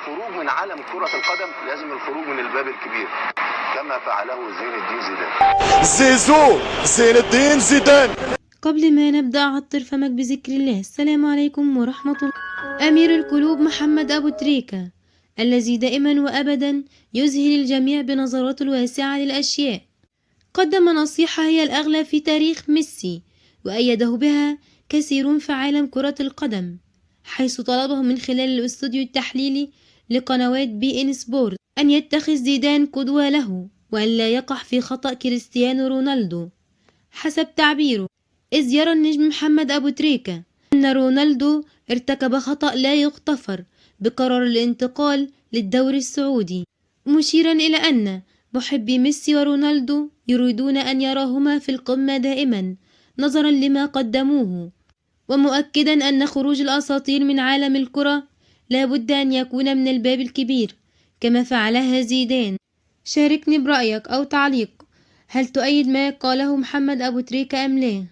الخروج من عالم كرة القدم لازم الخروج من الباب الكبير كما فعله زين الدين زيدان. زيزو زين الدين زيدان. قبل ما نبدأ عطر فمك بذكر الله. السلام عليكم ورحمة الله. أمير القلوب محمد أبو تريكة الذي دائما وأبدا يذهل الجميع بنظراته الواسعة للأشياء، قدم نصيحة هي الأغلى في تاريخ ميسي، وأيده بها كثيرون في عالم كرة القدم، حيث طلبه من خلال الاستوديو التحليلي لقنوات بي إن سبورت أن يتخذ زيدان قدوة له، وأن لا يقع في خطأ كريستيانو رونالدو حسب تعبيره، إذ يرى النجم محمد أبو تريكة أن رونالدو ارتكب خطأ لا يغتفر بقرار الانتقال للدوري السعودي، مشيرا إلى أن محبي ميسي ورونالدو يريدون أن يراهما في القمة دائما نظرا لما قدموه، ومؤكدا أن خروج الأساطير من عالم الكرة لا بد أن يكون من الباب الكبير كما فعلها زيدان. شاركني برأيك أو تعليق، هل تؤيد ما قاله محمد أبو تريكة أم لا؟